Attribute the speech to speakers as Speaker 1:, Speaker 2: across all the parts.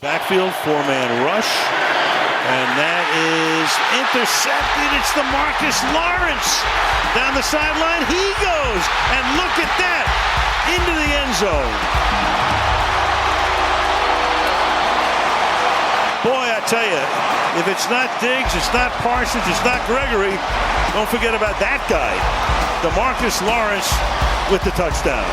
Speaker 1: Backfield, four-man rush. And that is intercepted. It's the Marcus Lawrence. Down the sideline he goes. And look at that. Into the end zone. Boy, I tell you, if it's not Diggs, it's not Parsons, it's not Gregory, don't forget about that guy. DeMarcus Lawrence with the touchdown.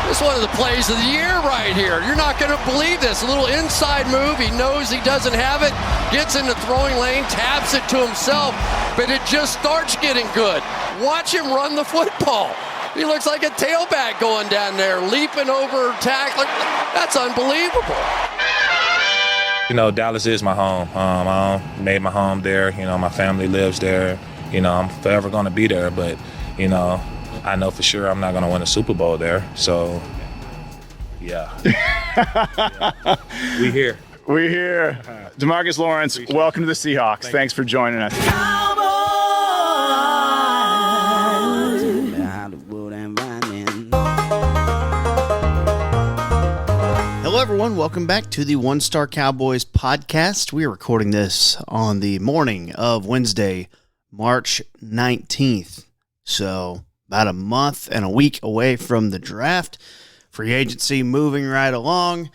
Speaker 2: This is one of the plays of the year right here. You're not going to believe this. A little inside move. He knows he doesn't have it. Gets in the throwing lane, taps it to himself, but it just starts getting good. Watch him run the football. He looks like a tailback going down there, leaping over tackler. That's unbelievable.
Speaker 3: You know, Dallas is my home. I made my home there. You know, my family lives there. You know, I'm forever going to be there, but, you know, I know for sure I'm not going to win a Super Bowl there. So, yeah. We here.
Speaker 4: We're here. DeMarcus Lawrence, welcome to the Seahawks. Thanks for joining us.
Speaker 5: Hello, everyone. Welcome back to the One Star Cowboys podcast. We are recording this on the morning of Wednesday, March 19th. So about a month and a week away from the draft. Free agency moving right along.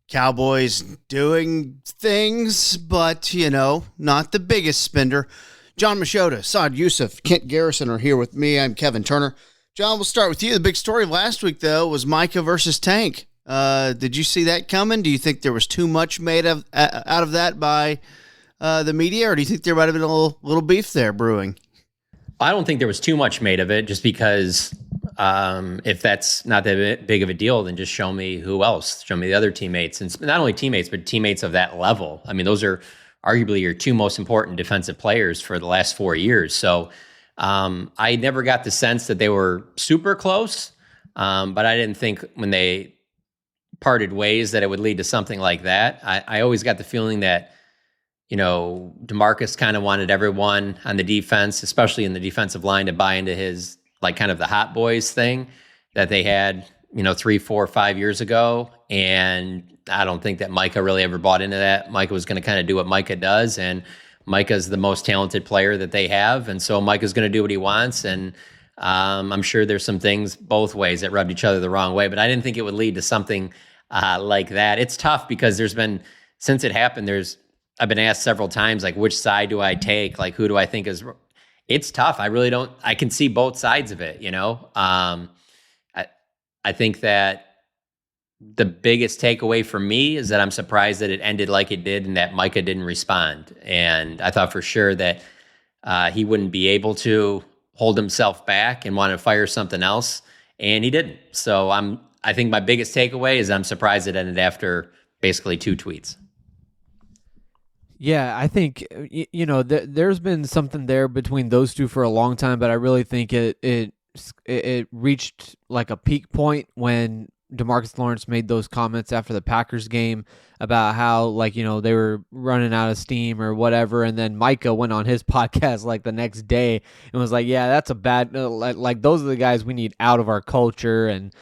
Speaker 5: Cowboys doing things, but, you know, not the biggest spender. John Machota, Saad Youssef, Kent Garrison are here with me. I'm Kevin Turner. John, we'll start with you. The big story last week, though, was Micah versus Tank. Did you see that coming? Do you think there was too much made out of that by the media, or do you think there might have been a little beef there brewing?
Speaker 6: I don't think there was too much made of it, just because if that's not that big of a deal, then just show me who else. Show me the other teammates, and not only teammates, but teammates of that level. I mean, those are arguably your two most important defensive players for the last 4 years. So I never got the sense that they were super close, but I didn't think when they parted ways that it would lead to something like that. I always got the feeling that, you know, DeMarcus kind of wanted everyone on the defense, especially in the defensive line, to buy into his, like, kind of the hot boys thing that they had, you know, 3, 4, 5 years ago. And I don't think that Micah really ever bought into that. Micah was going to kind of do what Micah does, and Micah's the most talented player that they have. And so Micah's going to do what he wants. And I'm sure there's some things both ways that rubbed each other the wrong way, but I didn't think it would lead to something like that. It's tough because since it happened, I've been asked several times, like, which side do I take? Like, who do I think is? It's tough. I can see both sides of it, you know? I think that the biggest takeaway for me is that I'm surprised that it ended like it did and that Micah didn't respond. And I thought for sure that he wouldn't be able to hold himself back and want to fire something else, and he didn't. So I think my biggest takeaway is I'm surprised it ended after basically 2 tweets.
Speaker 7: Yeah, I think, you know, there's been something there between those two for a long time, but I really think it reached like a peak point when DeMarcus Lawrence made those comments after the Packers game about how, like, you know, they were running out of steam or whatever, and then Micah went on his podcast like the next day and was like, yeah, that's a bad, like those are the guys we need out of our culture and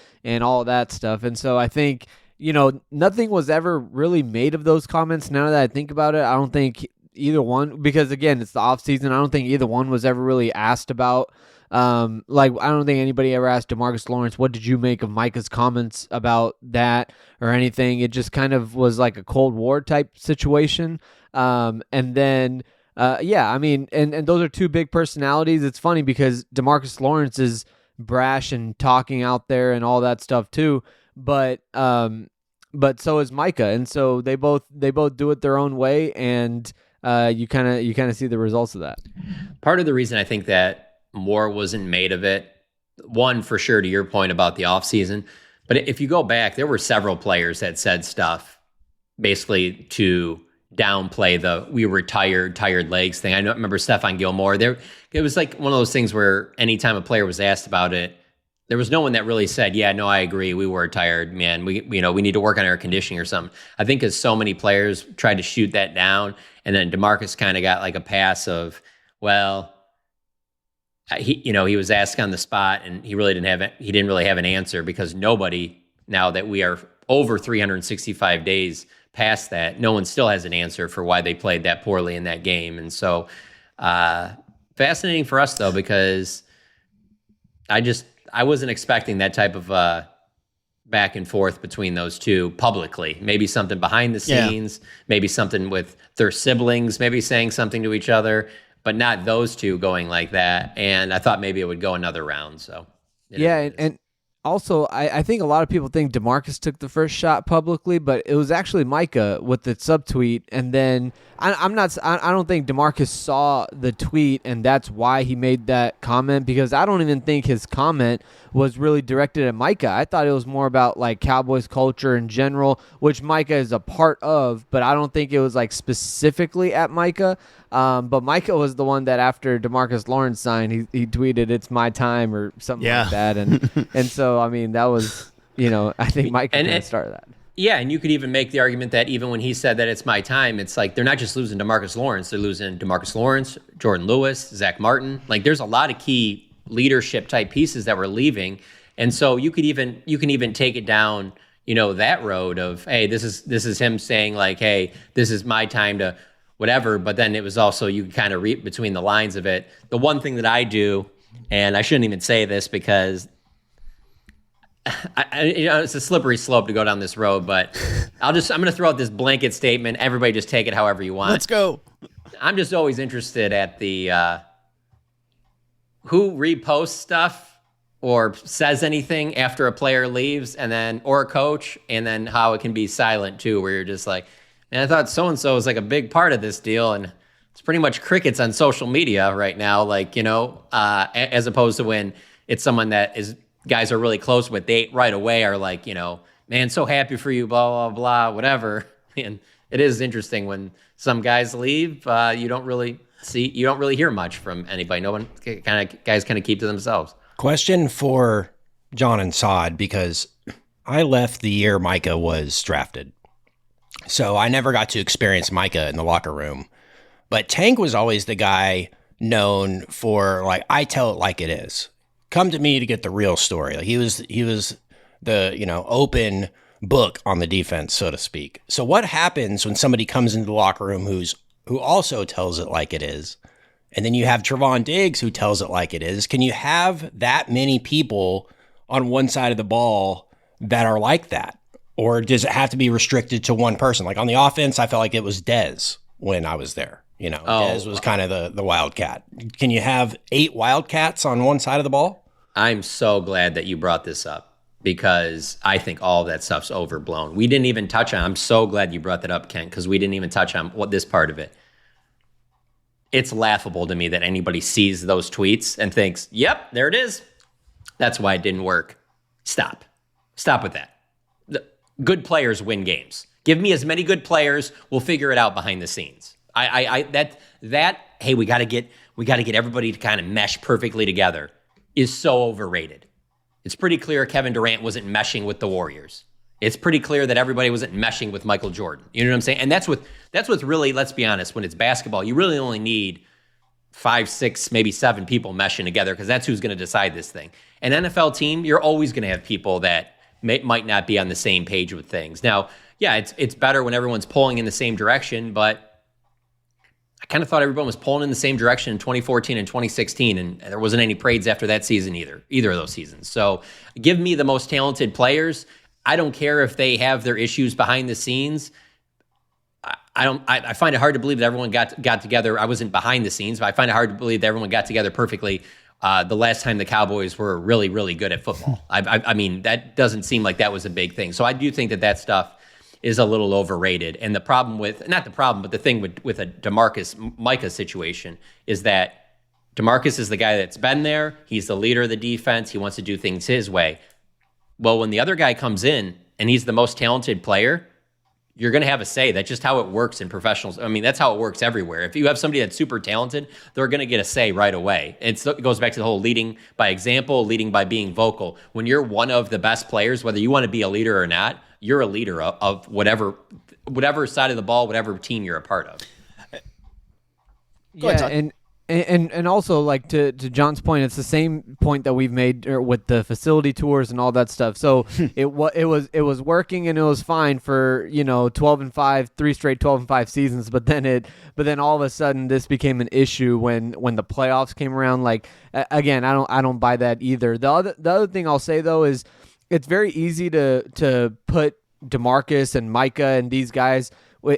Speaker 7: all of that stuff. And so I think, you know, nothing was ever really made of those comments. Now that I think about it, I don't think either one, because again, it's the off season. I don't think either one was ever really asked about. Like, I don't think anybody ever asked DeMarcus Lawrence, what did you make of Micah's comments about that or anything? It just kind of was like a Cold War type situation. And then, yeah, I mean, and those are two big personalities. It's funny because DeMarcus Lawrence is brash and talking out there and all that stuff too. But so is Micah, and so they both do it their own way, and you kind of see the results of that.
Speaker 6: Part of the reason I think that more wasn't made of it, one, for sure, to your point about the offseason, but if you go back, there were several players that said stuff basically to downplay the "we were tired legs" thing. I remember Stephon Gilmore. It was like one of those things where anytime a player was asked about it, there was no one that really said, yeah, no, I agree. We were tired, man. We need to work on our conditioning or something. I think because so many players tried to shoot that down, and then DeMarcus kind of got like a pass of, well, he was asked on the spot, and he didn't really have an answer because nobody, now that we are over 365 days past that, no one still has an answer for why they played that poorly in that game. And so fascinating for us, though, because I wasn't expecting that type of back and forth between those two publicly. Maybe something behind the scenes, maybe something with their siblings, maybe saying something to each other, but not those two going like that. And I thought maybe it would go another round. So
Speaker 7: and also, I think a lot of people think DeMarcus took the first shot publicly, but it was actually Micah with the subtweet. And then I don't think DeMarcus saw the tweet, and that's why he made that comment, because I don't even think his comment was really directed at Micah. I thought it was more about like Cowboys culture in general, which Micah is a part of, but I don't think it was like specifically at Micah. But Micah was the one that after DeMarcus Lawrence signed, he tweeted, "It's my time," or something like that. And so, I mean, that was, I think Micah kind of started that.
Speaker 6: Yeah, and you could even make the argument that even when he said that it's my time, it's like they're not just losing DeMarcus Lawrence, they're losing DeMarcus Lawrence, Jordan Lewis, Zach Martin. Like there's a lot of key leadership type pieces that were leaving. And so you can even take it down, that road of, hey, this is him saying like, hey, this is my time to whatever. But then it was also, you kind of read between the lines of it. The one thing that I do, and I shouldn't even say this because it's a slippery slope to go down this road, but I'm going to throw out this blanket statement. Everybody just take it however you want.
Speaker 5: Let's go.
Speaker 6: I'm just always interested at the who reposts stuff or says anything after a player leaves, and then or a coach, and then how it can be silent too, where you're just like, and I thought so and so was like a big part of this deal, and it's pretty much crickets on social media right now. Like as opposed to when it's someone that is. Guys are really close with, they right away are like, man, so happy for you, blah, blah, blah, whatever. And it is interesting when some guys leave, you don't really hear much from anybody. No one guys kind of keep to themselves.
Speaker 8: Question for John and Saad, because I left the year Micah was drafted. So I never got to experience Micah in the locker room. But Tank was always the guy known for, like, I tell it like it is. Come to me to get the real story. Like he was the open book on the defense, so to speak. So what happens when somebody comes into the locker room who also tells it like it is, and then you have Trevon Diggs who tells it like it is? Can you have that many people on one side of the ball that are like that, or does it have to be restricted to one person? Like on the offense, I felt like it was Dez when I was there. Dez was kind of the wildcat. Can you have 8 wildcats on one side of the ball?
Speaker 6: I'm so glad that you brought this up, because I think all of that stuff's overblown. We didn't even touch on, I'm so glad you brought that up, Kent, because we didn't even touch on this part of it. It's laughable to me that anybody sees those tweets and thinks, yep, there it is. That's why it didn't work. Stop with that. Good players win games. Give me as many good players. We'll figure it out behind the scenes. Hey, we got to get everybody to kind of mesh perfectly together is so overrated. It's pretty clear Kevin Durant wasn't meshing with the Warriors. It's pretty clear that everybody wasn't meshing with Michael Jordan. You know what I'm saying? And that's what's really, let's be honest, when it's basketball, you really only need 5, 6, maybe 7 people meshing together, because that's who's going to decide this thing. An NFL team, you're always going to have people that might not be on the same page with things. Now, yeah, it's better when everyone's pulling in the same direction, but I kind of thought everyone was pulling in the same direction in 2014 and 2016, and there wasn't any parades after that season either of those seasons. So give me the most talented players. I don't care if they have their issues behind the scenes. I find it hard to believe that everyone got together. I wasn't behind the scenes, but I find it hard to believe that everyone got together perfectly the last time the Cowboys were really, really good at football. I mean, that doesn't seem like that was a big thing. So I do think that stuff is a little overrated. And the problem but the thing with a DeMarcus Micah situation is that DeMarcus is the guy that's been there. He's the leader of the defense. He wants to do things his way. Well, when the other guy comes in and he's the most talented player, you're going to have a say. That's just how it works in professionals. I mean, that's how it works everywhere. If you have somebody that's super talented, they're going to get a say right away. It goes back to the whole leading by example, leading by being vocal. When you're one of the best players, whether you want to be a leader or not, you're a leader of whatever side of the ball, whatever team you're a part of.
Speaker 7: Yeah, And also, like, to John's point, it's the same point that we've made with the facility tours and all that stuff. So it was working and it was fine for 12-5, 3 straight 12-5 seasons. But then all of a sudden this became an issue when the playoffs came around. Like, again, I don't buy that either. The other thing I'll say though is it's very easy to put DeMarcus and Micah and these guys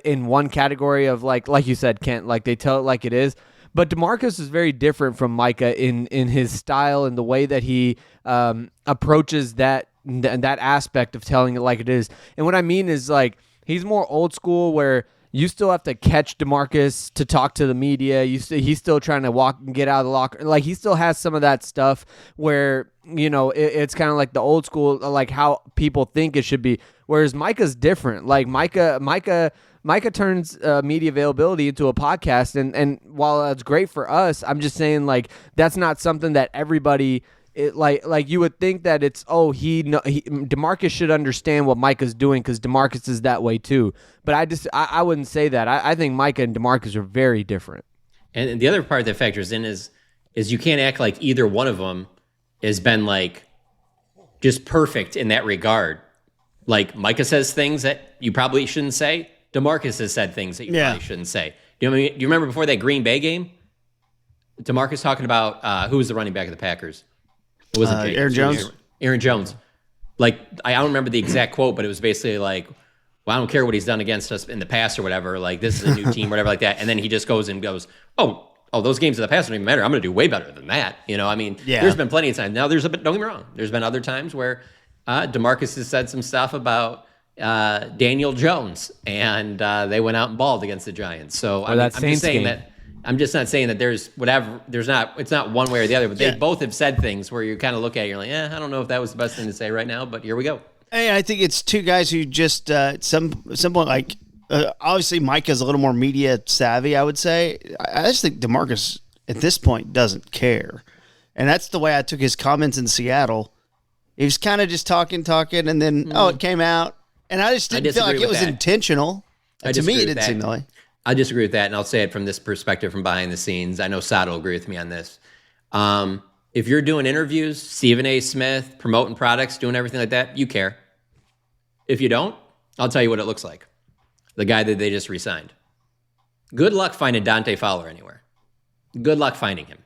Speaker 7: in one category of like you said, Kent, like they tell it like it is. But DeMarcus is very different from Micah in his style and the way that he approaches that aspect of telling it like it is. And what I mean is, like, he's more old school where you still have to catch DeMarcus to talk to the media. He's still trying to walk and get out of the locker. Like, he still has some of that stuff where, it's kind of like the old school, like how people think it should be. Whereas Micah's different. Like, Micah turns media availability into a podcast, and while that's great for us, I'm just saying, like, that's not something that everybody like you would think that it's DeMarcus should understand what Micah's doing because DeMarcus is that way too. But I wouldn't say that. I think Micah and DeMarcus are very different.
Speaker 6: And the other part that factors in is you can't act like either one of them has been like just perfect in that regard. Like, Micah says things that you probably shouldn't say. DeMarcus has said things that you probably shouldn't say. Do you remember before that Green Bay game? DeMarcus talking about who was the running back of the Packers? It wasn't
Speaker 5: Aaron Jones.
Speaker 6: Aaron Jones. Like, I don't remember the exact quote, but it was basically like, well, I don't care what he's done against us in the past or whatever. Like, this is a new team, whatever like that. And then he just goes, oh, those games in the past don't even matter. I'm going to do way better than that. There's been plenty of times. Now, don't get me wrong. There's been other times where DeMarcus has said some stuff about Daniel Jones, and they went out and balled against the Giants. So I'm just saying that I'm just not saying that there's whatever. It's not one way or the other. But they both have said things where you kind of look at it, you're like, I don't know if that was the best thing to say right now. But here we go.
Speaker 5: Hey, I think it's two guys who just some point like obviously Micah's a little more media savvy. I would say I just think DeMarcus at this point doesn't care, and that's the way I took his comments in Seattle. He was kind of just talking, and then it came out. And I just didn't feel like it was intentional. To me, it didn't seem that way.
Speaker 6: I disagree with that, and I'll say it from this perspective, from behind the scenes. I know Saad will agree with me on this. If you're doing interviews, Stephen A. Smith, promoting products, doing everything like that, you care. If you don't, I'll tell you what it looks like. The guy that they just re-signed. Good luck finding Dante Fowler anywhere. Good luck finding him.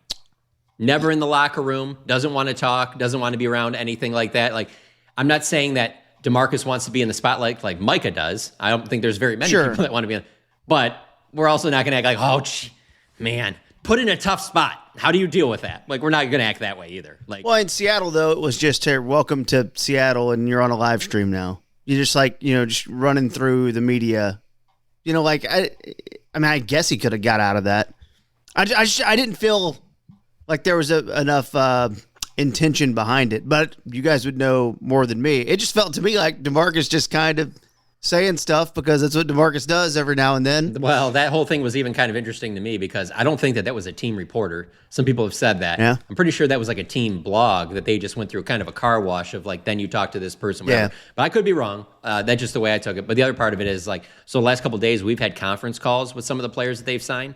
Speaker 6: Never in the locker room, doesn't want to talk, doesn't want to be around anything like that. Like, I'm not saying that DeMarcus wants to be in the spotlight like Micah does. I don't think there's very many people that want to be in. But we're also not going to act like, man, put in a tough spot. How do you deal with that? Like, we're not going to act that way either. Like,
Speaker 5: well, in Seattle, though, it was just, hey, welcome to Seattle, and you're on a live stream now. You're just like, just running through the media. I guess he could have got out of that. I didn't feel like there was enough intention behind it, but you guys would know more than me. It just felt to me like DeMarcus just kind of saying stuff because that's what DeMarcus does every now and then.
Speaker 6: Well, that whole thing was even kind of interesting to me because I don't think that was a team reporter. Some people have said that. Yeah. I'm pretty sure that was like a team blog that they just went through kind of a car wash of like, then you talk to this person, whatever. Yeah. But I could be wrong. That's just the way I took it. But the other part of it is like, so the last couple of days we've had conference calls with some of the players that they've signed.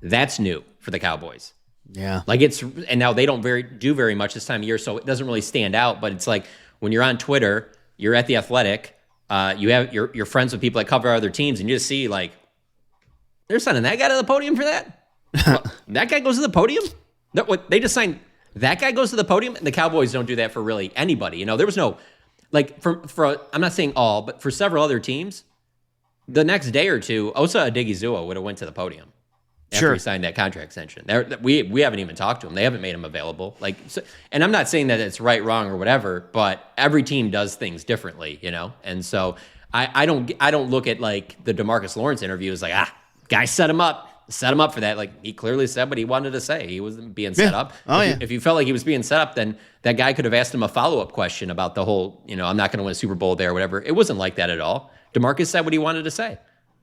Speaker 6: That's new for the Cowboys.
Speaker 5: Yeah.
Speaker 6: Like and now they don't do very much this time of year, so it doesn't really stand out. But it's like when you're on Twitter, you're at The Athletic, you're friends with people that cover other teams, and you just see like, they're signing that guy to the podium for that? That guy goes to the podium? No, what, they just signed that guy goes to the podium? And the Cowboys don't do that for really anybody. There was no, like, for I'm not saying all, but for several other teams, the next day or two, Osa Odigizua would have went to the podium. After he signed that contract extension. We haven't even talked to him. They haven't made him available. Like, so, and I'm not saying that it's right, wrong, or whatever, but every team does things differently, And so I don't look at like the DeMarcus Lawrence interview as like, guy set him up for that. Like, he clearly said what he wanted to say. He wasn't being set up. If you felt like he was being set up, then that guy could have asked him a follow-up question about the whole, I'm not going to win a Super Bowl there or whatever. It wasn't like that at all. DeMarcus said what he wanted to say.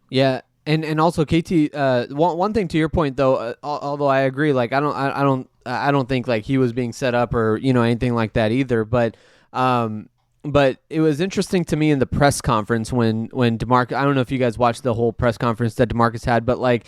Speaker 7: Yeah. And also, KT, one thing to your point though, although I agree, like I don't think like he was being set up or anything like that either. But it was interesting to me in the press conference when DeMarcus. I don't know if you guys watched the whole press conference that DeMarcus had, but like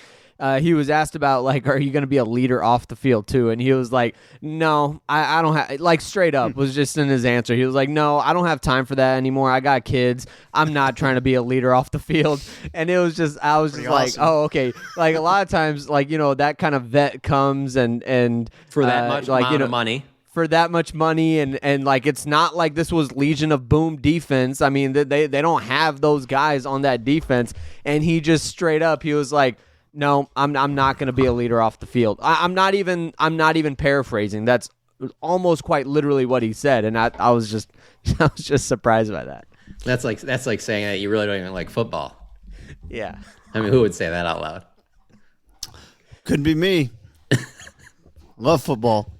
Speaker 7: he was asked about, like, are you going to be a leader off the field too? And he was like, no, I don't have, like, straight up was just in his answer. He was like, no, I don't have time for that anymore. I got kids. I'm not trying to be a leader off the field. And it was just, I was just like, oh, okay. Like, a lot of times, like, that kind of vet comes and
Speaker 6: for that much
Speaker 7: like,
Speaker 6: amount of money.
Speaker 7: For that much money, and like, it's not like this was Legion of Boom defense. I mean, they don't have those guys on that defense. And he just straight up, he was like, no, I'm not going to be a leader off the field. I'm not even paraphrasing. That's almost quite literally what he said. And I was just surprised by that.
Speaker 6: That's like saying that you really don't even like football.
Speaker 7: Yeah.
Speaker 6: I mean, who would say that out loud?
Speaker 5: Couldn't be me. Love football.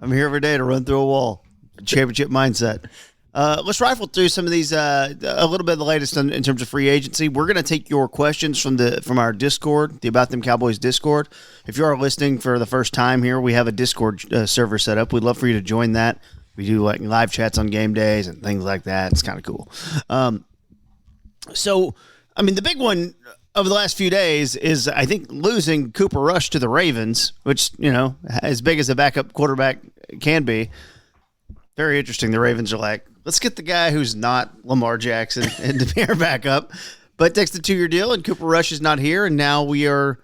Speaker 5: I'm here every day to run through a wall. Championship mindset. Let's rifle through some of these, a little bit of the latest in terms of free agency. We're going to take your questions from our Discord, the About Them Cowboys Discord. If you are listening for the first time here, we have a Discord server set up. We'd love for you to join that. We do like live chats on game days and things like that. It's kind of cool. So, I mean, the big one over the last few days is, I think, losing Cooper Rush to the Ravens, which, as big as a backup quarterback can be. Very interesting. The Ravens are like, let's get the guy who's not Lamar Jackson and to be our backup. But takes the 2-year deal, and Cooper Rush is not here, and now we are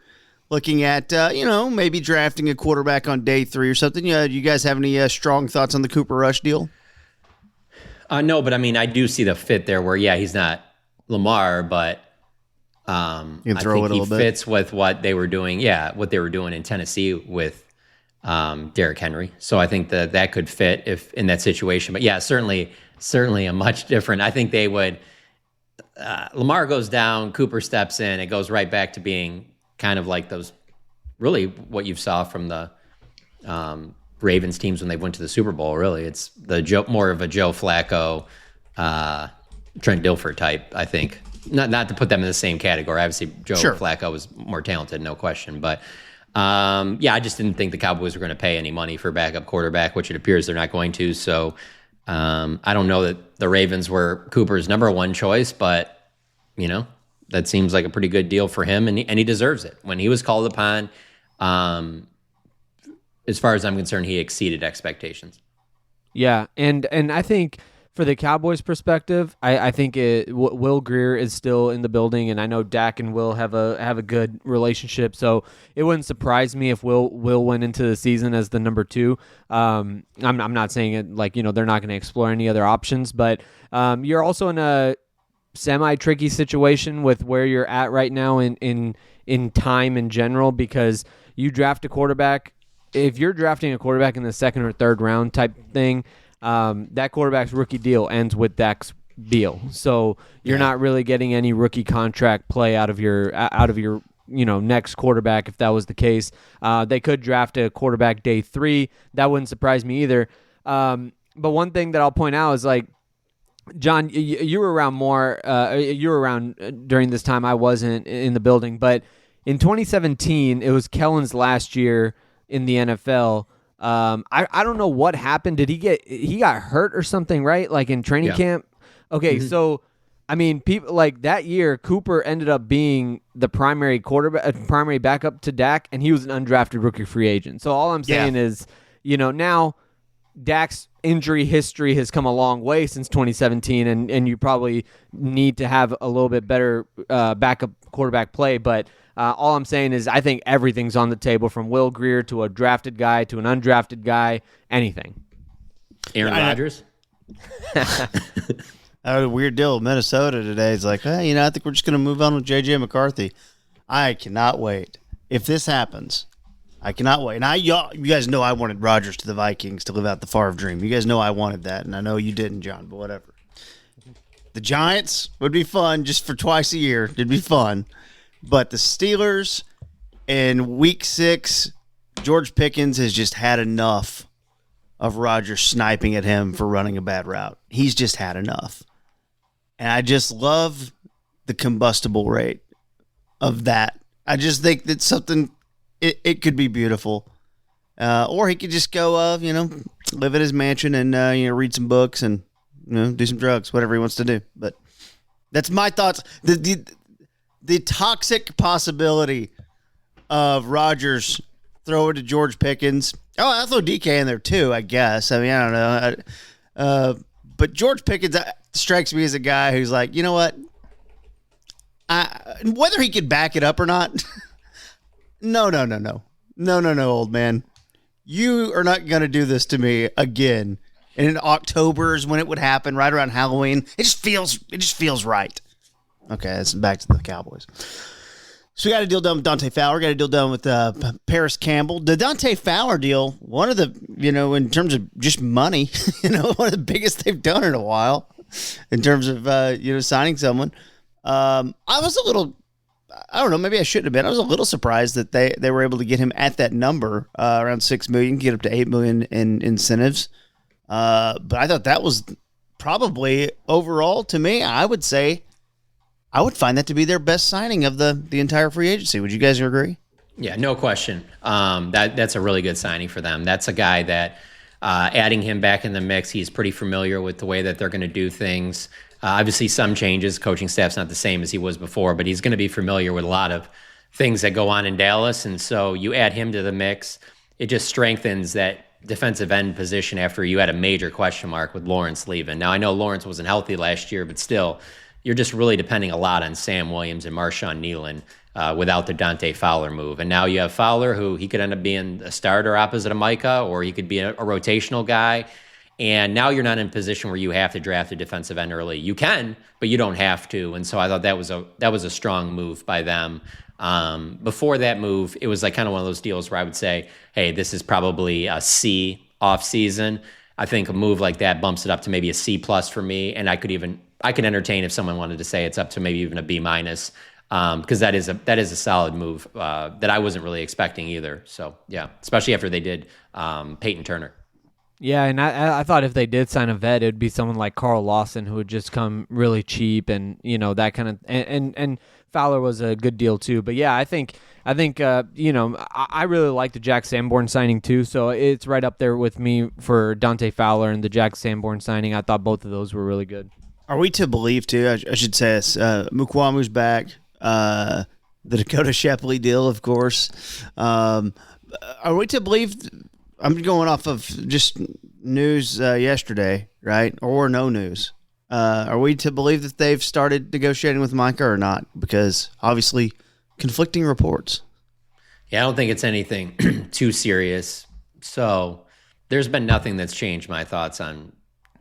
Speaker 5: looking at, maybe drafting a quarterback on day 3 or something. Do you guys have any strong thoughts on the Cooper Rush deal?
Speaker 6: No, but I mean, I do see the fit there where, he's not Lamar, but I think he fits with what they were doing. Yeah, what they were doing in Tennessee with Derrick Henry. So I think that could fit if in that situation. But yeah, certainly a much different. I think they would. Lamar goes down, Cooper steps in. It goes right back to being kind of like those, really what you saw from the Ravens teams when they went to the Super Bowl. Really, it's more of a Joe Flacco, Trent Dilfer type. I think. Not to put them in the same category. Obviously, Joe Flacco was more talented, no question. But I just didn't think the Cowboys were going to pay any money for a backup quarterback, which it appears they're not going to. So I don't know that the Ravens were Cooper's number one choice, but that seems like a pretty good deal for him, and he deserves it. When he was called upon, as far as I'm concerned, he exceeded expectations.
Speaker 7: Yeah, and I think, for the Cowboys' perspective, I think Will Grier is still in the building, and I know Dak and Will have a good relationship, so it wouldn't surprise me if Will went into the season as the number 2. I'm not saying it like they're not going to explore any other options, but you're also in a semi-tricky situation with where you're at right now in time in general, because you draft a quarterback. If you're drafting a quarterback in the 2nd or 3rd round type thing, that quarterback's rookie deal ends with Dak's deal, so you're not really getting any rookie contract play out of your next quarterback. If that was the case, they could draft a quarterback day 3. That wouldn't surprise me either. But one thing that I'll point out is, like, John, you were around more. You were around during this time. I wasn't in the building, but in 2017, it was Kellen's last year in the NFL. I don't know what happened. He got hurt or something, right? Like in training camp? Okay, so I mean, people like that year, Cooper ended up being the primary backup to Dak, and he was an undrafted rookie free agent. So all I'm saying is, now Dak's injury history has come a long way since 2017, and you probably need to have a little bit better backup quarterback play, but all I'm saying is I think everything's on the table, from Will Grier to a drafted guy to an undrafted guy, anything.
Speaker 6: Aaron Rodgers?
Speaker 5: I had a weird deal with Minnesota today. It's like, I think we're just going to move on with J.J. McCarthy. I cannot wait. If this happens, I cannot wait. And you guys know I wanted Rodgers to the Vikings to live out the Favre dream. You guys know I wanted that, and I know you didn't, John, but whatever. The Giants would be fun just for twice a year. It'd be fun. But the Steelers in week 6, George Pickens has just had enough of Rodgers sniping at him for running a bad route. He's just had enough. And I just love the combustible rate of that. I just think that something, it could be beautiful. Or he could just go, live at his mansion and, read some books and, do some drugs, whatever he wants to do. But that's my thoughts. The toxic possibility of Rodgers throw it to George Pickens. Oh, I'll throw DK in there too, I guess. I mean, I don't know. But George Pickens strikes me as a guy who's like, you know what? Whether he could back it up or not, no, old man. You are not going to do this to me again. And in October is when it would happen, right around Halloween. It just feels right. Okay, that's back to the Cowboys. So we got a deal done with Dante Fowler. Got a deal done with Paris Campbell. The Dante Fowler deal, one of the, in terms of just money, one of the biggest they've done in a while in terms of, signing someone. I was a little, I don't know, maybe I shouldn't have been. I was a little surprised that they were able to get him at that number, around $6 million, get up to $8 million in incentives. But I thought that was probably overall, to me, I would say, I would find that to be their best signing of the entire free agency. Would you guys agree?
Speaker 6: Yeah, no question. That's a really good signing for them. That's a guy that, adding him back in the mix, he's pretty familiar with the way that they're going to do things. Obviously, some changes. Coaching staff's not the same as he was before, but he's going to be familiar with a lot of things that go on in Dallas. And so you add him to the mix, it just strengthens that defensive end position after you had a major question mark with Lawrence leaving. Now, I know Lawrence wasn't healthy last year, but still, you're just really depending a lot on Sam Williams and Marshawn Nealon without the Dante Fowler move. And now you have Fowler, who he could end up being a starter opposite of Micah, or he could be a rotational guy. And now you're not in a position where you have to draft a defensive end early. You can, but you don't have to. And so I thought that was a strong move by them. Before that move, it was like kind of one of those deals where I would say, hey, this is probably a C off season. I think a move like that bumps it up to maybe a C plus for me. And I could entertain if someone wanted to say it's up to maybe even a B minus, because that is a solid move that I wasn't really expecting either. So yeah, especially after they did Peyton Turner.
Speaker 7: Yeah, and I thought if they did sign a vet, it would be someone like Carl Lawson, who would just come really cheap, and that kind of and Fowler was a good deal too. But yeah, I think I really like the Jack Sanborn signing too. So it's right up there with me for Dante Fowler and the Jack Sanborn signing. I thought both of those were really good.
Speaker 5: Are we to believe too? I should say this. Mukwamu's back. The Dakota Shepley deal, of course. Are we to believe? I'm going off of just news yesterday, right? Or no news. Are we to believe that they've started negotiating with Micah or not? Because obviously, conflicting reports.
Speaker 6: Yeah, I don't think it's anything too serious. So there's been nothing that's changed my thoughts on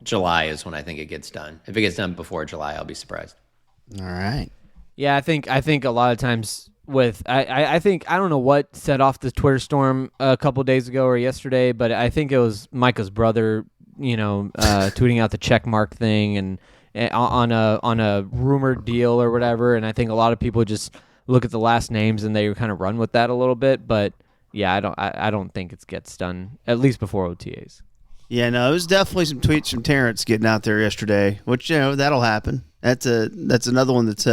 Speaker 6: July is when I think it gets done. If it gets done before July, I'll be surprised.
Speaker 5: All right.
Speaker 7: Yeah, I think a lot of times with I think I don't know what set off the Twitter storm a couple days ago or yesterday, but I think it was Micah's brother, tweeting out the check mark thing and on a rumored deal or whatever, and I think a lot of people just look at the last names and they kind of run with that a little bit, but yeah, I don't think it gets done at least before OTAs.
Speaker 5: Yeah, no, it was definitely some tweets from Terrence getting out there yesterday, which that'll happen. That's another one that's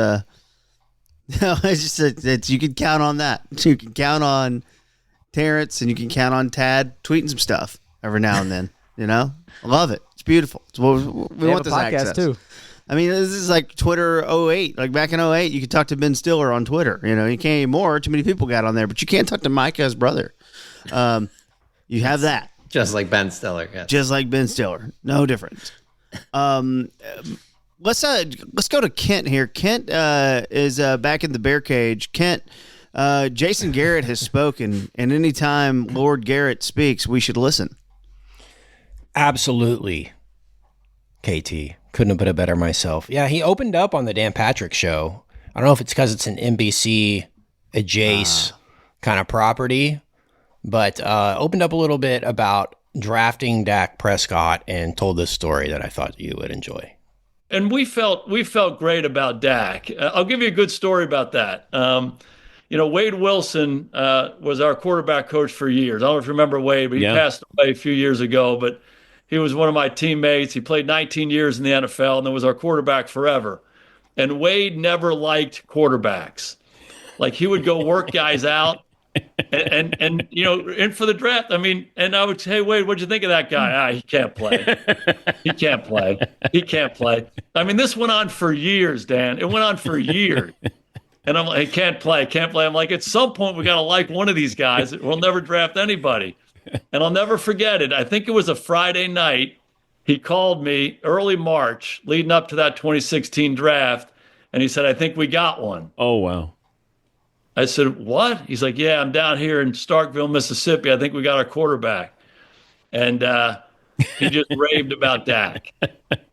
Speaker 5: it's just that you can count on that. You can count on Terrence and you can count on Tad tweeting some stuff every now and then. I love it. It's beautiful. It's what we want this
Speaker 7: podcast
Speaker 5: access
Speaker 7: too.
Speaker 5: I mean, this is like Twitter 08. Like back in 08, you could talk to Ben Stiller on Twitter. You can't anymore. Too many people got on there, but you can't talk to Micah's brother. You have that.
Speaker 6: Just like Ben Stiller. Yes.
Speaker 5: Just like Ben Stiller. No difference. Let's go to Kent here. Kent is back in the bear cage. Kent, Jason Garrett has spoken, and anytime Lord Garrett speaks, we should listen.
Speaker 8: Absolutely. KT. Couldn't have put it better myself. Yeah, he opened up on the Dan Patrick show. I don't know if it's because it's an NBC adjacent kind of property, but opened up a little bit about drafting Dak Prescott and told this story that I thought you would enjoy.
Speaker 9: And we felt great about Dak. I'll give you a good story about that. Wade Wilson was our quarterback coach for years. I don't know if you remember Wade, but he passed away a few years ago. But he was one of my teammates. He played 19 years in the NFL and then was our quarterback forever. And Wade never liked quarterbacks. Like he would go work guys out and in for the draft. I mean, and I would say, hey, Wade, what'd you think of that guy? He can't play. He can't play. He can't play. I mean, this went on for years, Dan. It went on for years. And I'm like, can't play. I'm like, at some point, we got to like one of these guys. We'll never draft anybody. And I'll never forget it. I think it was a Friday night. He called me early March, leading up to that 2016 draft. And he said, I think we got one.
Speaker 10: Oh, wow.
Speaker 9: I said, what? He's like, yeah, I'm down here in Starkville, Mississippi. I think we got our quarterback. And he just raved about Dak.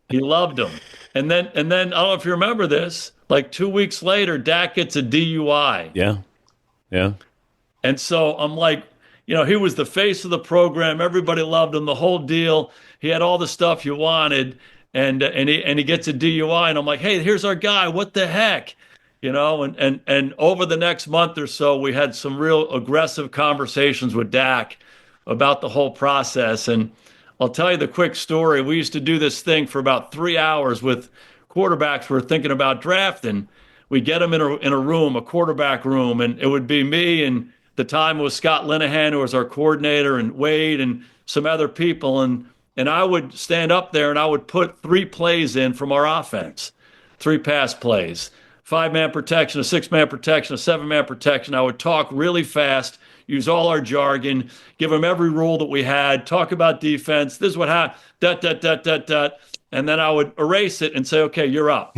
Speaker 9: He loved him. And then I don't know if you remember this, like 2 weeks later, Dak gets a DUI.
Speaker 10: Yeah.
Speaker 9: And so I'm like, he was the face of the program. Everybody loved him, the whole deal. He had all the stuff you wanted. And he gets a DUI. And I'm like, hey, here's our guy. What the heck? And over the next month or so, we had some real aggressive conversations with Dak about the whole process. And I'll tell you the quick story. We used to do this thing for about 3 hours with quarterbacks we're thinking about drafting. We'd get them in a room, a quarterback room, and it would be me, and the time it was Scott Linehan, who was our coordinator, and Wade and some other people. And I would stand up there and I would put 3 plays in from our offense, 3 pass plays. 5-man protection, a 6-man protection, a 7-man protection. I would talk really fast, use all our jargon, give them every rule that we had, talk about defense. This is what happened, and then I would erase it and say, okay, you're up.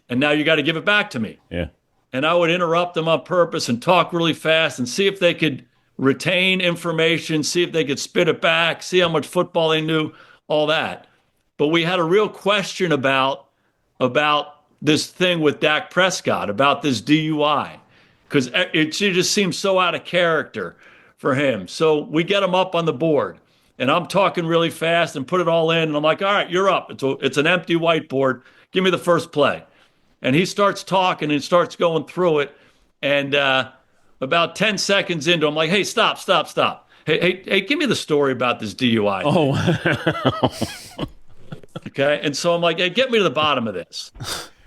Speaker 9: And now you got to give it back to me.
Speaker 10: Yeah.
Speaker 9: And I would interrupt them on purpose and talk really fast and see if they could retain information, see if they could spit it back, see how much football they knew, all that. But we had a real question about this thing with Dak Prescott, about this DUI, because it just seems so out of character for him. So we get him up on the board, and I'm talking really fast and put it all in, and I'm like, all right, you're up. It's an empty whiteboard. Give me the first play. And he starts talking and starts going through it, and about 10 seconds into, I'm like, hey, stop. Hey, give me the story about this DUI.
Speaker 10: Oh,
Speaker 9: Okay, and so I'm like, hey, get me to the bottom of this.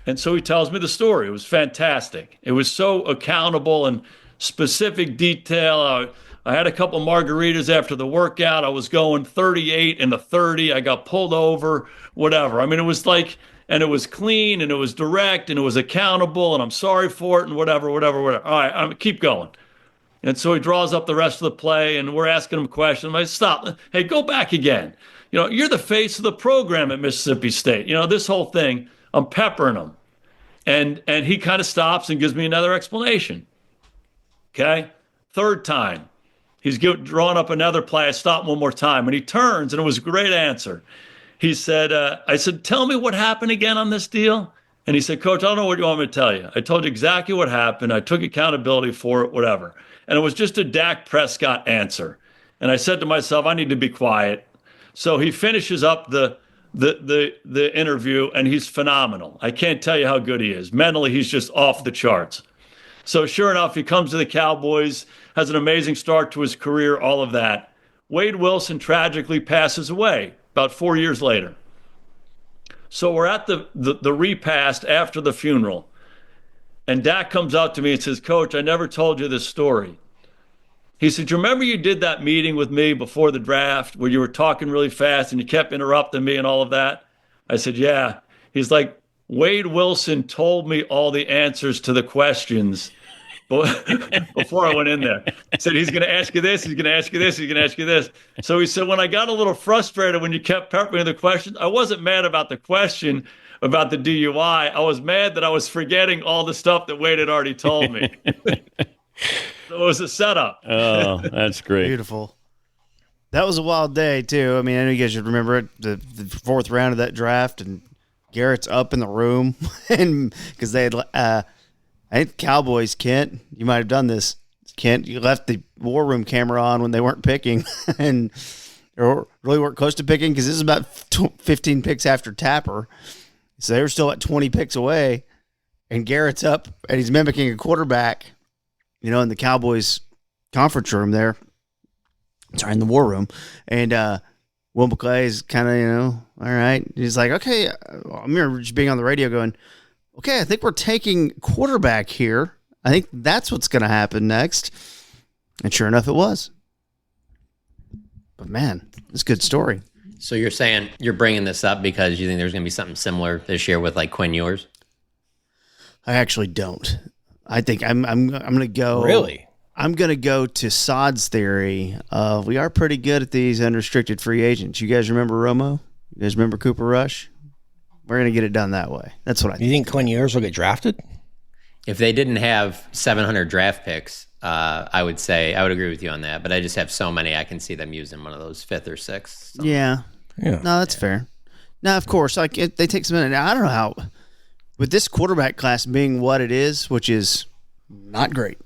Speaker 9: And so he tells me the story. It was fantastic. It was so accountable and specific detail. I had a couple margaritas after the workout. I was going 38 in the 30. I got pulled over, whatever. I mean, it was like, and it was clean and it was direct and it was accountable and I'm sorry for it and whatever. All right, keep going. And so he draws up the rest of the play and we're asking him questions. I stop. Hey, go back again. You're the face of the program at Mississippi State. This whole thing, I'm peppering him. And he kind of stops and gives me another explanation. Okay? Third time, he's drawing up another play. I stop one more time. And he turns, and it was a great answer. He said, I said, tell me what happened again on this deal. And he said, Coach, I don't know what you want me to tell you. I told you exactly what happened. I took accountability for it, whatever. And it was just a Dak Prescott answer. And I said to myself, I need to be quiet. So he finishes up the interview, and he's phenomenal. I can't tell you how good he is. Mentally, he's just off the charts. So sure enough, he comes to the Cowboys, has an amazing start to his career, all of that. Wade Wilson tragically passes away about 4 years later. So we're at the repast after the funeral, and Dak comes out to me and says, Coach, I never told you this story. He said, you remember you did that meeting with me before the draft where you were talking really fast and you kept interrupting me and all of that? I said, yeah. He's like, Wade Wilson told me all the answers to the questions before I went in there. He said, he's going to ask you this, he's going to ask you this, he's going to ask you this. So he said, when I got a little frustrated when you kept peppering the questions, I wasn't mad about the question about the DUI. I was mad that I was forgetting all the stuff that Wade had already told me. So it was a setup.
Speaker 10: Oh, that's great.
Speaker 5: Beautiful. That was a wild day, too. I mean, I know you guys should remember it, the fourth round of that draft, and Garrett's up in the room, and because they had, I think Cowboys, Kent, you might have done this. Kent, you left the War Room camera on when they weren't picking, and or really weren't close to picking, because this is about 15 picks after Tapper. So they were still at 20 picks away, and Garrett's up, and he's mimicking a quarterback, in the Cowboys conference room there. Sorry, in the War Room. And Will McClay is kind of, all right. He's like, okay, I remember just being on the radio going, okay, I think we're taking quarterback here. I think that's what's going to happen next. And sure enough, it was. But man, it's a good story.
Speaker 6: So you're saying you're bringing this up because you think there's going to be something similar this year with like Quinn Ewers?
Speaker 5: I actually don't. I think I'm going to go.
Speaker 8: Really?
Speaker 5: I'm going to go to Sod's theory of we are pretty good at these unrestricted free agents. You guys remember Romo? You guys remember Cooper Rush? We're going to get it done that way. That's what I think.
Speaker 8: You think Quinn Ewers will get drafted?
Speaker 6: If they didn't have 700 draft picks, I would agree with you on that. But I just have so many, I can see them using one of those 5th or 6th. So.
Speaker 5: Yeah. No, that's fair. Now, of course, like they take some minute. Now, I don't know how, with this quarterback class being what it is, which is not great.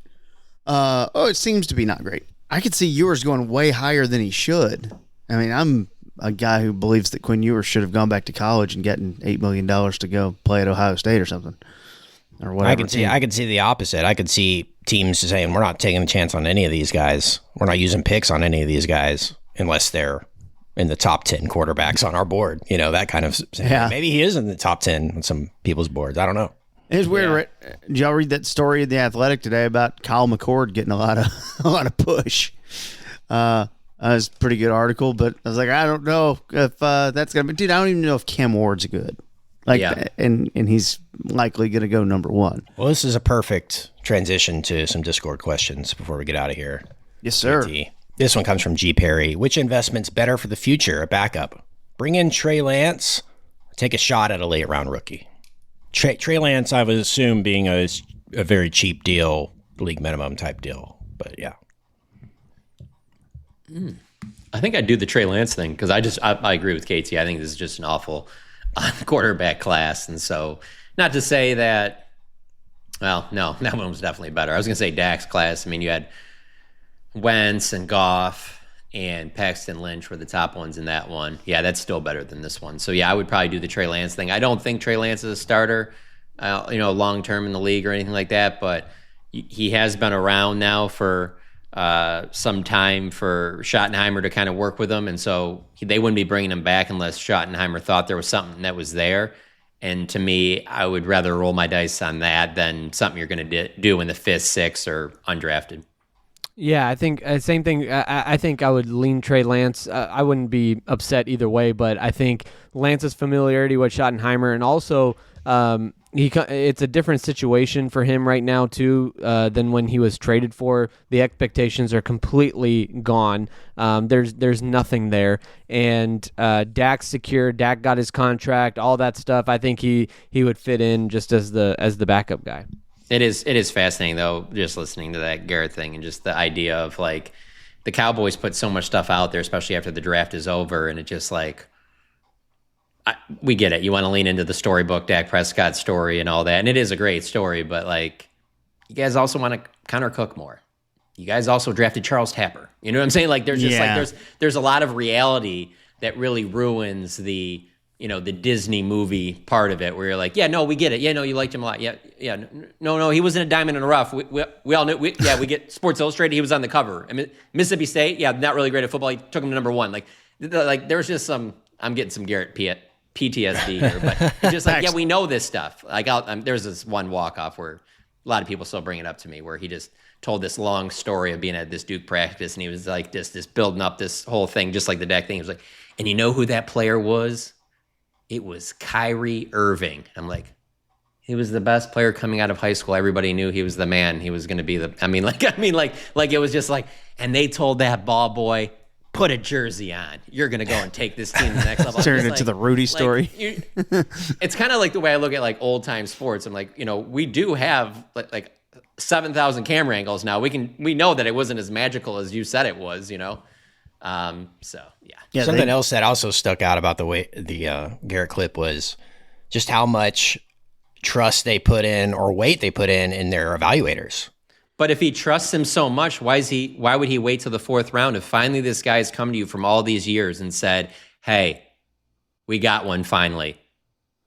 Speaker 5: It seems to be not great. I could see Ewers going way higher than he should. I mean, I'm a guy who believes that Quinn Ewers should have gone back to college and gotten $8 million to go play at Ohio State or something. Or whatever.
Speaker 8: I could see the opposite. I could see teams saying, we're not taking a chance on any of these guys. We're not using picks on any of these guys unless they're in the top 10 quarterbacks on our board. You know, that kind of saying,
Speaker 5: yeah.
Speaker 8: Maybe he is in the top 10 on some people's boards. I don't know.
Speaker 5: It's weird. Yeah. Right? Did y'all read that story in The Athletic today about Kyle McCord getting a lot of push? That was a pretty good article, but I was like, I don't know if that's gonna be. Dude, I don't even know if Cam Ward's good. And he's likely gonna go number 1.
Speaker 8: Well, this is a perfect transition to some Discord questions before we get out of here.
Speaker 5: Yes, sir.
Speaker 8: This one comes from G. Perry. Which investment's better for the future? A backup. Bring in Trey Lance. Take a shot at a late round rookie. Trey Lance, I would assume, being a very cheap deal, league minimum type deal. But yeah.
Speaker 6: I think I'd do the Trey Lance thing because I agree with KT. I think this is just an awful quarterback class. And so, not to say that, well, no, that one was definitely better. I was going to say Dak's class. I mean, you had Wentz and Goff and Paxton Lynch were the top ones in that one. Yeah, that's still better than this one. So, yeah, I would probably do the Trey Lance thing. I don't think Trey Lance is a starter, long-term in the league or anything like that, but he has been around now for some time for Schottenheimer to kind of work with him, and so they wouldn't be bringing him back unless Schottenheimer thought there was something that was there. And to me, I would rather roll my dice on that than something you're going to do in the 5th, 6th, or undrafted.
Speaker 7: Yeah, I think same thing. I think I would lean Trey Lance. I wouldn't be upset either way, but I think Lance's familiarity with Schottenheimer, and also it's a different situation for him right now too than when he was traded for. The expectations are completely gone. There's nothing there, and Dak's secure. Dak got his contract, all that stuff. I think he would fit in just as the backup guy.
Speaker 6: It is fascinating though, just listening to that Garrett thing and just the idea of like the Cowboys put so much stuff out there, especially after the draft is over, and it just like. We get it. You want to lean into the storybook, Dak Prescott story and all that. And it is a great story, but like you guys also want to Connor Cook more. You guys also drafted Charles Tapper. You know what I'm saying? Like there's just there's a lot of reality that really ruins the Disney movie part of it where you're like, yeah, no, we get it. Yeah, no, you liked him a lot. Yeah. No, he wasn't a diamond in the rough. We all knew. We get Sports Illustrated. He was on the cover. I mean, Mississippi State, yeah, not really great at football. He took him to number 1. Like there's just some, I'm getting some Garrett PTSD here, but it's just like, yeah, we know this stuff. Like, there's this one walk-off where a lot of people still bring it up to me, where he just told this long story of being at this Duke practice, and he was like, this building up this whole thing, just like the Dak thing. He was like, and you know who that player was? It was Kyrie Irving. I'm like, he was the best player coming out of high school. Everybody knew he was the man. He was going to be the. I mean, it was just like, and they told that ball boy, put a jersey on. You're going to go and take this team to the next level.
Speaker 5: Turn it into the Rudy story.
Speaker 6: It's kind of like the way I look at like old time sports. I'm like, we do have like 7,000 camera angles now. We know that it wasn't as magical as you said it was, So yeah.
Speaker 8: Something else that also stuck out about the Garrett clip was just how much trust they put in or weight they put in their evaluators.
Speaker 6: But if he trusts him so much, why would he wait till the 4th round if finally this guy's come to you from all these years and said, hey, we got one finally?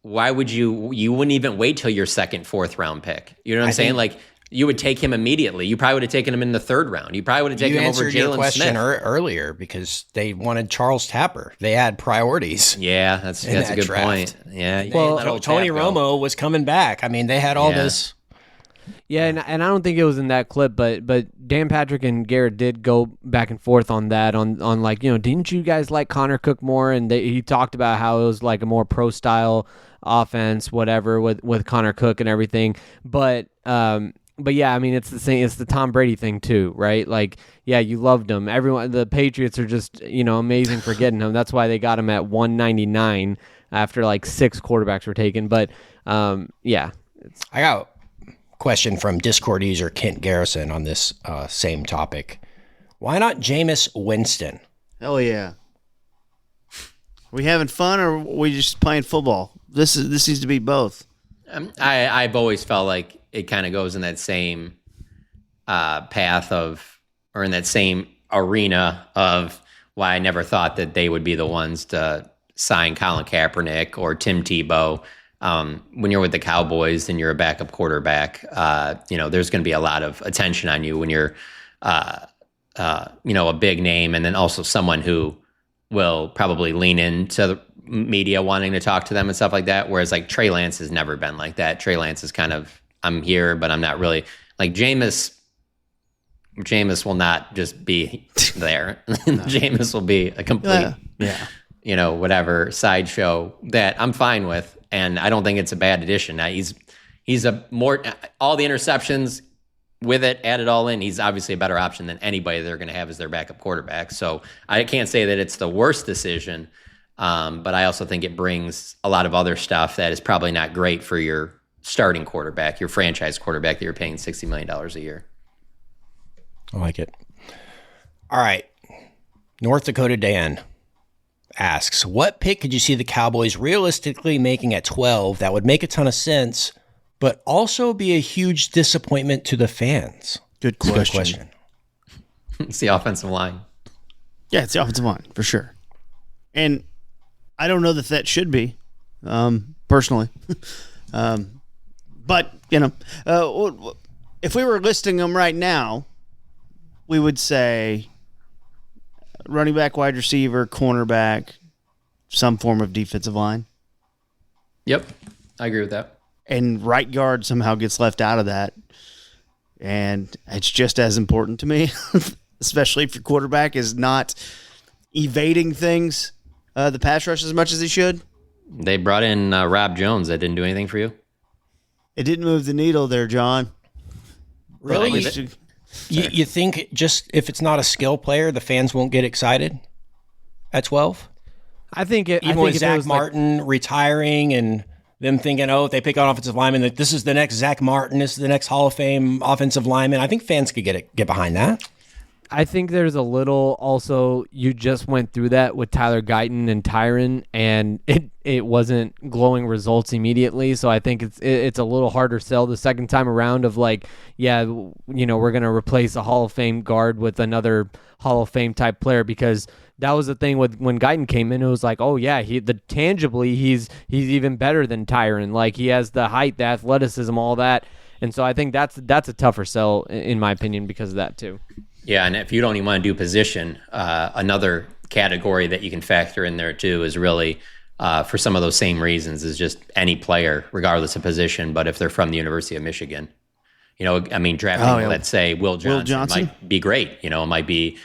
Speaker 6: Why would you wouldn't even wait till your 2nd, 4th round pick? You know what I'm saying? Like you would take him immediately. You probably would have taken him in the 3rd round. You probably would have taken him over Jalen Smith. You answered your question
Speaker 8: earlier because they wanted Charles Tapper. They had priorities.
Speaker 6: Yeah, that's a good point. Yeah.
Speaker 8: Well, Tony Romo was coming back. I mean, they had all this.
Speaker 7: Yeah, and I don't think it was in that clip, but Dan Patrick and Garrett did go back and forth on that, on like, didn't you guys like Connor Cook more? And he talked about how it was like a more pro style offense, whatever, with Connor Cook and everything. But yeah, I mean, it's the same. It's the Tom Brady thing too, right? Like, yeah, you loved him. Everyone, the Patriots are just, amazing for getting him. That's why they got him at 199 after like 6 quarterbacks were taken. But yeah,
Speaker 8: I got a question from Discord user Kent Garrison on this same topic. Why not Jameis Winston?
Speaker 5: Hell yeah. We having fun, or are we just playing football? This needs to be both.
Speaker 6: I've always felt like it kind of goes in that same path of, or in that same arena of why I never thought that they would be the ones to sign Colin Kaepernick or Tim Tebow. When you're with the Cowboys and you're a backup quarterback, there's going to be a lot of attention on you when you're, a big name, and then also someone who will probably lean into the media wanting to talk to them and stuff like that. Whereas like Trey Lance has never been like that. Trey Lance is kind of, I'm here, but I'm not really. Like Jameis will not just be there. Jameis will be a complete, whatever sideshow that I'm fine with. And I don't think it's a bad addition. Now he's a more, all the interceptions with it, add it all in, he's obviously a better option than anybody they're going to have as their backup quarterback. So I can't say that it's the worst decision, but I also think it brings a lot of other stuff that is probably not great for your starting quarterback, your franchise quarterback that you're paying $60 million a year.
Speaker 8: I like it. All right. North Dakota Dan asks, what pick could you see the Cowboys realistically making at 12 that would make a ton of sense, but also be a huge disappointment to the fans?
Speaker 5: Good question.
Speaker 6: It's the offensive line.
Speaker 5: Yeah, it's the offensive line, for sure. And I don't know that should be, personally. But, if we were listing them right now, we would say running back, wide receiver, cornerback, some form of defensive line.
Speaker 6: Yep, I agree with that.
Speaker 5: And right guard somehow gets left out of that. And it's just as important to me, especially if your quarterback is not evading things, the pass rush as much as he should.
Speaker 6: They brought in Rob Jones. That didn't do anything for you?
Speaker 5: It didn't move the needle there, John.
Speaker 8: Really? You think just if it's not a skill player, the fans won't get excited at 12?
Speaker 7: I think it.
Speaker 8: Even with Zach Martin retiring and them thinking, if they pick on offensive lineman, that this is the next Zach Martin, this is the next Hall of Fame offensive lineman. I think fans could get behind that.
Speaker 7: I think there's a little also, you just went through that with Tyler Guyton and Tyron, and it wasn't glowing results immediately. So I think it's a little harder sell the second time around of like, we're going to replace a Hall of Fame guard with another Hall of Fame type player, because that was the thing with when Guyton came in. It was like, tangibly he's even better than Tyron. Like he has the height, the athleticism, all that. And so I think that's a tougher sell in my opinion because of that too.
Speaker 6: Yeah, and if you don't even want to do position, another category that you can factor in there too is really for some of those same reasons is just any player, regardless of position, but if they're from the University of Michigan. Drafting, let's say, Will Johnson might be great. It might be,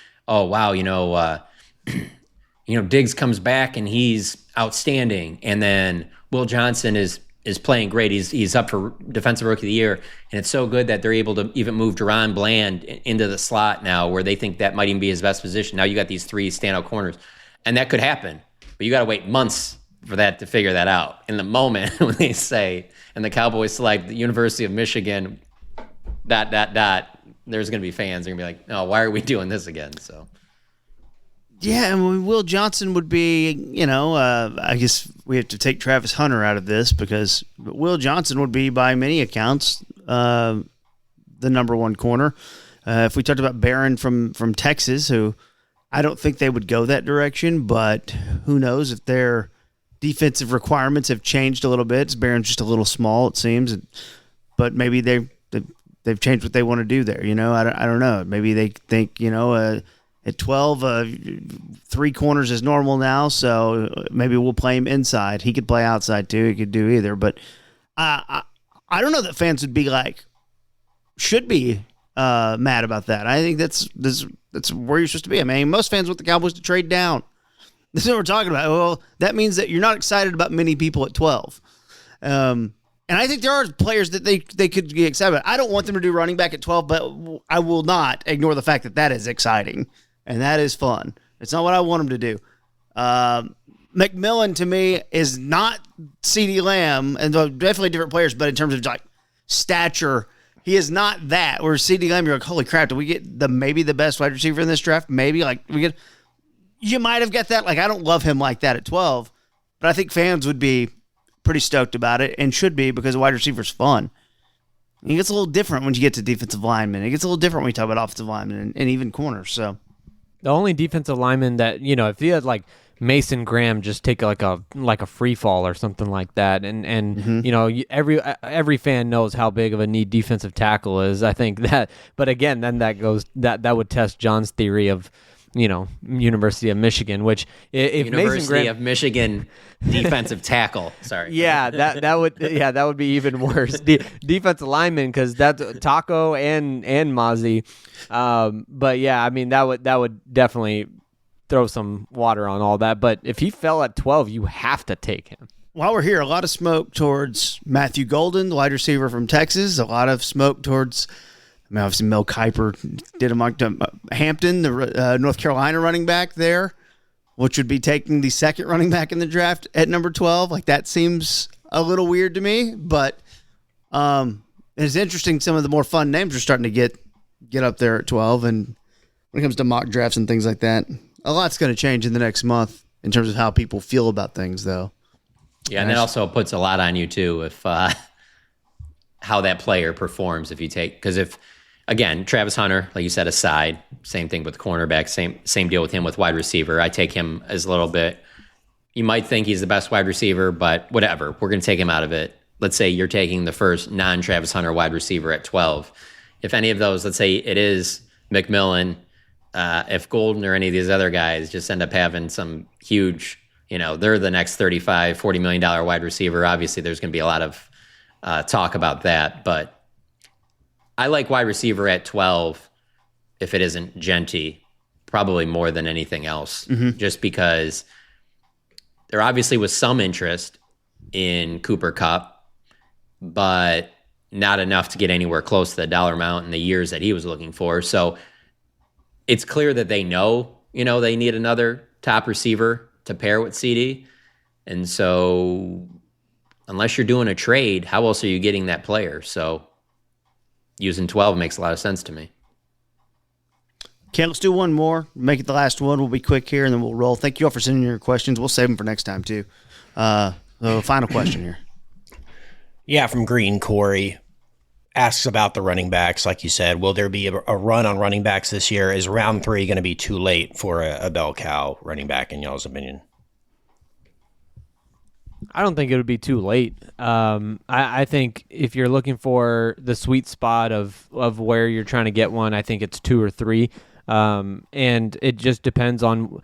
Speaker 6: Diggs comes back and he's outstanding, and then Will Johnson is playing great. He's up for Defensive Rookie of the Year, and it's so good that they're able to even move Deron Bland into the slot now, where they think that might even be his best position. Now you got these 3 standout corners, and that could happen, but you got to wait months for that to figure that out. In the moment when they say, and the Cowboys select the University of Michigan, ... there's going to be fans. They're going to be like, "No, why are we doing this again?" So.
Speaker 5: Yeah, and Will Johnson would be, I guess we have to take Travis Hunter out of this because Will Johnson would be, by many accounts, the number 1 corner. If we talked about Barron from Texas, who I don't think they would go that direction, but who knows if their defensive requirements have changed a little bit. Barron's just a little small, it seems, but maybe they've changed what they want to do there. I don't know. Maybe they think, at 12, 3 corners is normal now, so maybe we'll play him inside. He could play outside too. He could do either. But I don't know that fans would be should be mad about that. I think that's where you're supposed to be. I mean, most fans want the Cowboys to trade down. This is what we're talking about. Well, that means that you're not excited about many people at 12. And I think there are players that they could get excited about. I don't want them to do running back at 12, but I will not ignore the fact that that is exciting and that is fun. It's not what I want them to do. McMillan, to me, is not CeeDee Lamb, and they're definitely different players, but in terms of like stature, he is not that. Where CeeDee Lamb, you're like, holy crap, did we get maybe the best wide receiver in this draft? Maybe you might have got that. Like, I don't love him like that at 12, but I think fans would be pretty stoked about it and should be, because a wide receiver is fun. It gets a little different when you get to defensive linemen. It gets a little different when you talk about offensive linemen and even corners. So
Speaker 7: the only defensive lineman that, if you had like Mason Graham just take like a free fall or something like that, and every fan knows how big of a need defensive tackle is. I think that, but again, then that would test John's theory of University of Michigan, which if
Speaker 6: University of Michigan defensive tackle. Sorry.
Speaker 7: Yeah, that would be even worse. Defensive lineman, because that's Taco and Mozzie. But yeah, I mean that would definitely throw some water on all that. But if he fell at 12, you have to take him.
Speaker 5: While we're here, a lot of smoke towards Matthew Golden, the wide receiver from Texas. A lot of smoke towards, obviously Mel Kiper did Hampton, the North Carolina running back there, which would be taking the second running back in the draft at number 12. Like, that seems a little weird to me, but it's interesting. Some of the more fun names are starting to get up there at 12. And when it comes to mock drafts and things like that, a lot's going to change in the next month in terms of how people feel about things, though.
Speaker 6: Yeah, and it also puts a lot on you, too, if how that player performs because if, again, Travis Hunter, like you said, aside, same thing with cornerback, same deal with him with wide receiver. I take him as a little bit, you might think he's the best wide receiver, but whatever, we're going to take him out of it. Let's say you're taking the first non-Travis Hunter wide receiver at 12. If any of those, let's say it is McMillan, if Golden or any of these other guys just end up having some huge, they're the next $35, $40 million wide receiver, obviously there's going to be a lot of talk about that, but I like wide receiver at 12 if it isn't Genty, probably more than anything else, just because there obviously was some interest in Cooper Kupp, but not enough to get anywhere close to the dollar amount in the years that he was looking for. So it's clear that they know, they need another top receiver to pair with CD. And so unless you're doing a trade, how else are you getting that player? So using 12 makes a lot of sense to me.
Speaker 5: Okay, let's do one more. Make it the last one. We'll be quick here, and then we'll roll. Thank you all for sending your questions. We'll save them for next time, too. The final question here.
Speaker 8: Yeah, from Green, Corey asks about the running backs. Like you said, will there be a run on running backs this year? Is round 3 going to be too late for a bell cow running back, in y'all's opinion?
Speaker 7: I don't think it would be too late. I think if you're looking for the sweet spot of where you're trying to get one, I think it's 2 or 3. And it just depends on.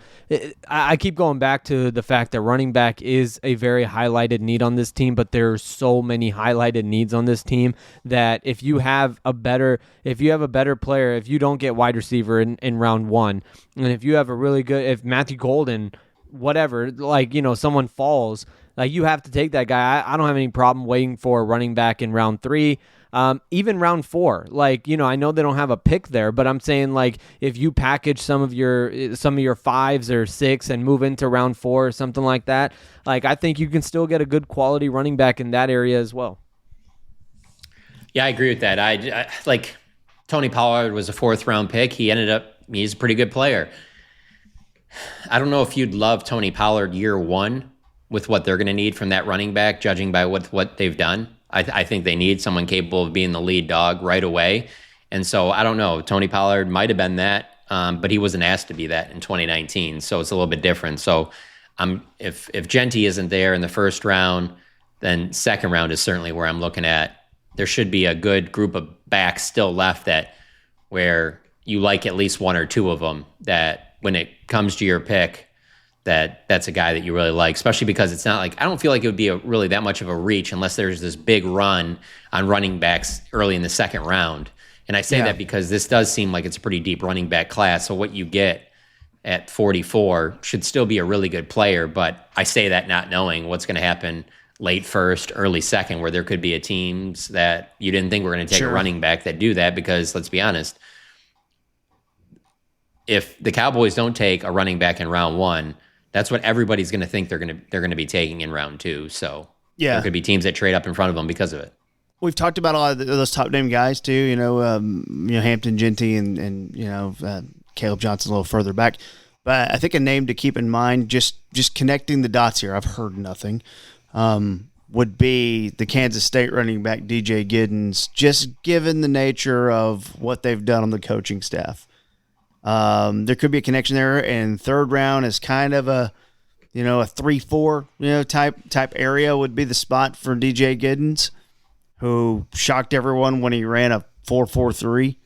Speaker 7: I keep going back to the fact that running back is a very highlighted need on this team, but there's so many highlighted needs on this team that if you have a better player, if you don't get wide receiver in round 1, and if you have a really good, if Matthew Golden, whatever, someone falls, you have to take that guy. I don't have any problem waiting for a running back in round 3. Even round 4, I know they don't have a pick there, but I'm saying if you package some of your 5s or 6 and move into round 4 or something like that, I think you can still get a good quality running back in that area as well.
Speaker 6: Yeah, I agree with that. I Tony Pollard was a 4th round pick. He's a pretty good player. I don't know if you'd love Tony Pollard year 1 with what they're going to need from that running back, judging by what they've done. I think they need someone capable of being the lead dog right away. And so I don't know. Tony Pollard might have been that, but he wasn't asked to be that in 2019. So it's a little bit different. So if Genty isn't there in the first round, then second round is certainly where I'm looking at. There should be a good group of backs still left where you like at least 1 or 2 of them, that when it comes to your pick, that's a guy that you really like, especially because it's not I don't feel like it would be really that much of a reach unless there's this big run on running backs early in the second round. And I say that because this does seem like it's a pretty deep running back class. So what you get at 44 should still be a really good player. But I say that not knowing what's going to happen late first, early second, where there could be teams that you didn't think were going to take a running back that do that, because let's be honest, if the Cowboys don't take a running back in round 1, that's what everybody's going to think they're going to be taking in round 2. So there could be teams that trade up in front of them because of it.
Speaker 5: We've talked about a lot of those top name guys too. Hampton, Genty, and Caleb Johnson a little further back. But I think a name to keep in mind, just connecting the dots here, I've heard nothing, would be the Kansas State running back DJ Giddens, just given the nature of what they've done on the coaching staff. There could be a connection there, and third round is kind of a 3-4 type area would be the spot for DJ Giddens, who shocked everyone when he ran a 4.43.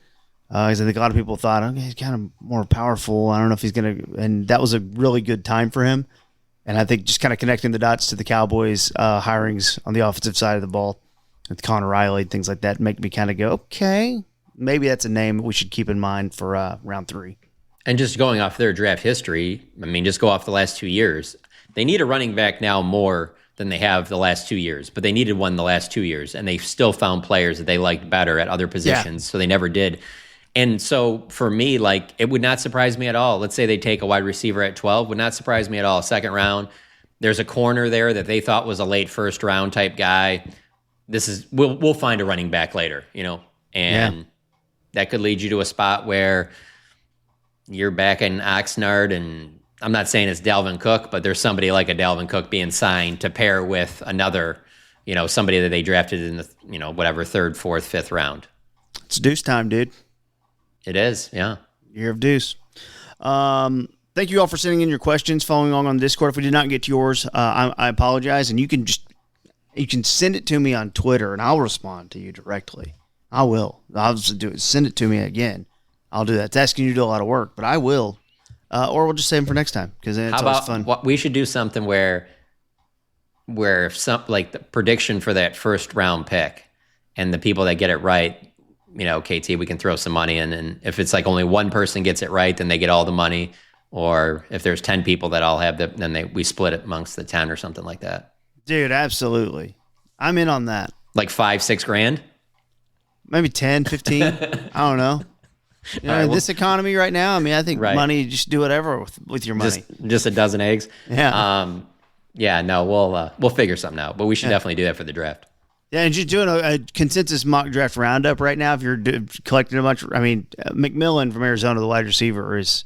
Speaker 5: I think a lot of people thought, okay, he's kind of more powerful. I don't know if he's going to, and that was a really good time for him. And I think just kind of connecting the dots to the Cowboys hirings on the offensive side of the ball with Connor Riley, things like that, make me kind of go, okay, maybe that's a name we should keep in mind for round 3.
Speaker 6: And just going off their draft history, I mean, just go off the last 2 years. They need a running back now more than they have the last 2 years, but they needed one the last 2 years, and they still found players that they liked better at other positions, so they never did. And so for me, like, it would not surprise me at all. Let's say they take a wide receiver at 12, would not surprise me at all. Second round, there's a corner there that they thought was a late first round type guy. We'll find a running back later, and that could lead you to a spot where you're back in Oxnard, and I'm not saying it's Dalvin Cook, but there's somebody like a Dalvin Cook being signed to pair with another, somebody that they drafted in the, 3rd, 4th, 5th round.
Speaker 5: It's Deuce time, dude.
Speaker 6: It is, yeah.
Speaker 5: Year of Deuce. Thank you all for sending in your questions, following along on the Discord. If we did not get to yours, I apologize, and you can send it to me on Twitter, and I'll respond to you directly. I will. I'll just do it. Send it to me again. I'll do that. It's asking you to do a lot of work, but I will. Or we'll just save them for next time, because it's always fun.
Speaker 6: We should do something where like the prediction for that first round pick, and the people that get it right, KT, we can throw some money in, and if it's like only one person gets it right, then they get all the money. Or if there's 10 people that all have then we split it amongst the 10 or something like that.
Speaker 5: Dude, absolutely. I'm in on that.
Speaker 6: Like $5-6 grand?
Speaker 5: Maybe 10, 15. I don't know. This economy right now, I mean, I think money, just do whatever with your money.
Speaker 6: Just a dozen eggs.
Speaker 5: Yeah.
Speaker 6: We'll figure something out, but we should definitely do that for the draft.
Speaker 5: Yeah, and just doing a consensus mock draft roundup right now, if you're collecting a bunch, McMillan from Arizona, the wide receiver, is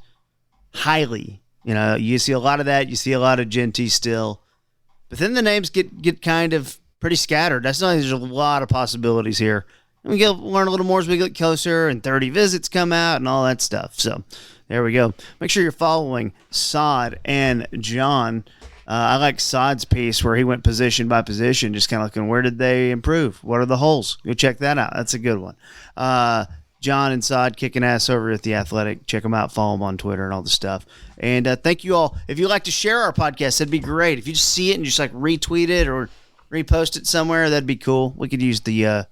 Speaker 5: highly, you see a lot of that. You see a lot of Genty still. But then the names get kind of pretty scattered. That's not, there's a lot of possibilities here. And we learn a little more as we get closer, and 30 visits come out and all that stuff. So there we go. Make sure you're following Sod and John. I like Sod's piece where he went position by position, just kind of looking, where did they improve? What are the holes? Go check that out. That's a good one. John and Sod kicking ass over at The Athletic. Check them out. Follow them on Twitter and all the stuff. And thank you all. If you'd like to share our podcast, that'd be great. If you just see it and just like retweet it or repost it somewhere, that'd be cool. We could use the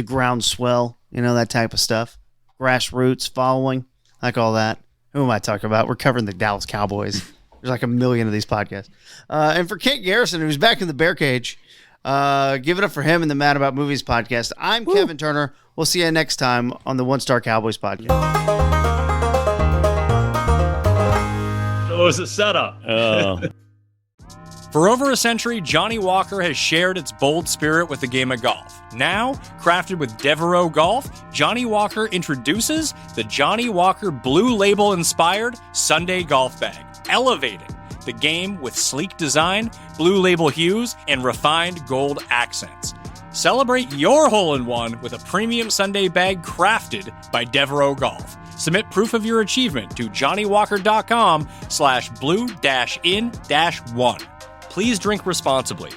Speaker 5: groundswell, that type of stuff. Grassroots following, like all that. Who am I talking about? We're covering the Dallas Cowboys. There's like a million of these podcasts. And for Kent Garrison, who's back in the bear cage, give it up for him and the Mad About Movies podcast. I'm Kevin Turner. We'll see you next time on the One Star Cowboys podcast.
Speaker 9: So it was a setup.
Speaker 11: For over a century, Johnny Walker has shared its bold spirit with the game of golf. Now, crafted with Devereaux Golf, Johnny Walker introduces the Johnny Walker Blue Label-inspired Sunday Golf Bag, elevating the game with sleek design, blue label hues, and refined gold accents. Celebrate your hole-in-one with a premium Sunday bag crafted by Devereaux Golf. Submit proof of your achievement to johnnywalker.com/blue-in-1. Please drink responsibly.